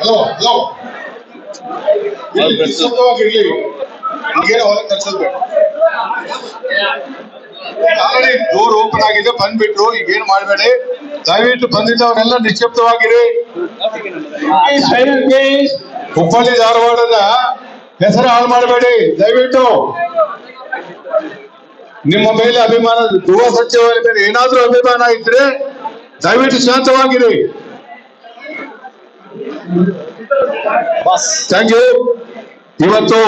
Hello hello ನಿಶ್ಶಬ್ದವಾಗಿರ್ಲಿ, ಈಗೇನು ಹೊರಗೆ ಕಳ್ಸೋದು ಆಲ್ರೆಡಿ ಡೋರ್ ಓಪನ್ ಆಗಿದೆ, ಬಂದ್ಬಿಟ್ರು, ಈಗೇನು ಮಾಡಬೇಡಿ. ದಯವಿಟ್ಟು ಬಂದಿದ್ದವರೆಲ್ಲ ನಿಶ್ಶಬ್ದವಾಗಿರಿ. ಹುಬ್ಬಳ್ಳಿ ಧಾರವಾಡದ ಹೆಸರು ಹಾಳು ಮಾಡಬೇಡಿ ದಯವಿಟ್ಟು. ನಿಮ್ಮ ಮೇಲೆ ಅಭಿಮಾನ, ಗೃಹ ಸಚಿವರ ಮೇಲೆ ಏನಾದ್ರೂ ಅಭಿಮಾನ ಇದ್ರೆ ದಯವಿಟ್ಟು ಶಾಂತವಾಗಿರಿ. Thank you. ಇವತ್ತು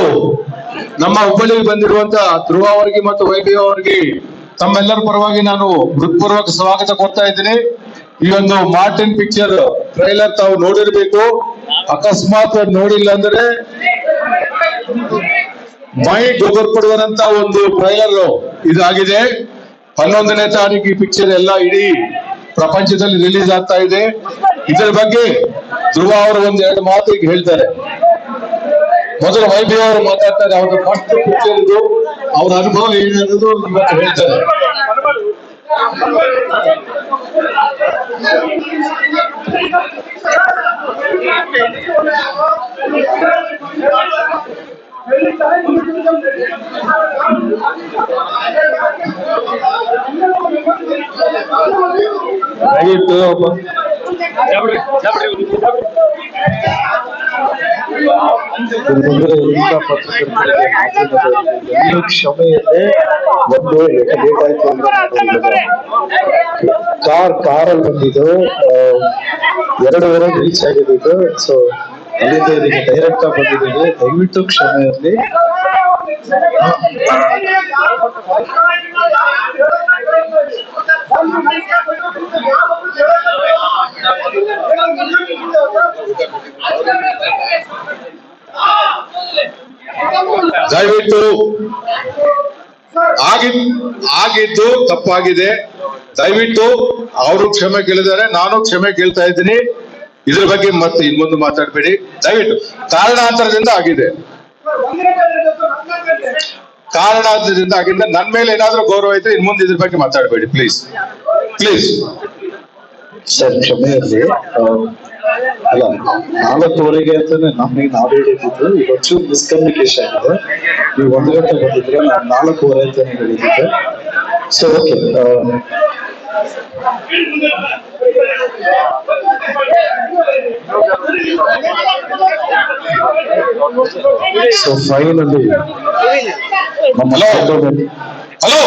ನಮ್ಮ ಹುಬ್ಬಳ್ಳಿಗೆ ಬಂದಿರುವಂತ ಧ್ರುವ ಅವರಿಗೆ ಮತ್ತು ವೈಭವ್ ಅವರಿಗೆ ತಮ್ಮೆಲ್ಲರ ಪರವಾಗಿ ನಾನು ಹೃತ್ಪೂರ್ವಕ ಸ್ವಾಗತ ಕೊಡ್ತಾ ಇದ್ದೀನಿ. ಈ ಒಂದು ಮಾರ್ಟಿನ್ ಪಿಕ್ಚರ್ ಟ್ರೈಲರ್ ತಾವು ನೋಡಿರ್ಬೇಕು. ಅಕಸ್ಮಾತ್ ನೋಡಿಲ್ಲ ಅಂದ್ರೆ ಮೈ ಗೊಬ್ಬರ ಪಡುವಂತ ಒಂದು ಟ್ರೈಲರ್ ಇದಾಗಿದೆ. 11ನೇ ತಾರೀಕು ಈ ಪಿಕ್ಚರ್ ಎಲ್ಲ ಇಡೀ ಪ್ರಪಂಚದಲ್ಲಿ ರಿಲೀಸ್ ಆಗ್ತಾ ಇದೆ. ಇದರ ಬಗ್ಗೆ ಧ್ರುವ ಅವರು ಒಂದೆರಡು ಮಾತು ಈಗ ಹೇಳ್ತಾರೆ. ಮೊದಲು ವೈಭವ್ ಅವರು ಮಾತಾಡ್ತಾರೆ. ಅವ್ರ ಫಸ್ಟ್ ಪಿಕ್ಚರ್ ಇದು, ಅವ್ರ ಅನುಭವ ಏನಿರೋದು ಇವತ್ತು ಹೇಳ್ತಾರೆ. ಎಲ್ಲ ಪತ್ರಕರ್ತರಿಗೆ ಕ್ಷಮೆಯಲ್ಲೇ ಒಂದು ಲೇಟ್ ಆಯ್ತು ಅಂದ್ರೆ ಕಾರಲ್ಲಿ ಬಂದಿದ್ದು 2:30 ರೀಚ್ ಆಗಿದ್ದು. ಸೊ ಅಲ್ಲಿಂದ ಇದಕ್ಕೆ ಡೈರೆಕ್ಟ್ ಆಗಿ ಬಂದಿದ್ದೀವಿ, ದಯವಿಟ್ಟು ಕ್ಷಮೆ ಇರಲಿ. ದಯವಿಟ್ಟು ಆಗಿದ್ದು ತಪ್ಪಾಗಿದೆ. ದಯವಿಟ್ಟು ಅವರು ಕ್ಷಮೆ ಕೇಳಿದ್ದಾರೆ, ನಾನು ಕ್ಷಮೆ ಕೇಳ್ತಾ ಇದ್ದೀನಿ. ಇದ್ರ ಬಗ್ಗೆ ಮತ್ತೆ ಇನ್ನೊಂದು ಮಾತಾಡ್ಬೇಡಿ ದಯವಿಟ್ಟು. ಕಾರಣಾಂತರದಿಂದ ಆಗಿದೆ, ಕಾರಣಾಂತರದಿಂದ ಆಗಿದೆ. ನನ್ನ ಮೇಲೆ ಏನಾದ್ರೂ ಗೌರವ ಇದ್ರೆ ಇನ್ ಮುಂದೆ ಇದ್ರ ಬಗ್ಗೆ ಮಾತಾಡಬೇಡಿ ಪ್ಲೀಸ್ ಪ್ಲೀಸ್. ಸರ್ ಕ್ಷಮೆ ಇರಲಿ. ಅಲ್ಲ 4:30 ಅಂತಾನೆ ನಮಗೆ ನಾವು ಹೇಳಿದ್ದು. ಇವತ್ತು ಮಿಸ್ಕಮ್ಯುನಿಕೇಶನ್ ಇದೆ. ನೀವು 1 ಗಂಟೆ ಬಂದಿದ್ರೆ ನಾನು 4:30 ಅಂತಾನೆ ಹೇಳಿದ್ದೆ. So okay. So finally hello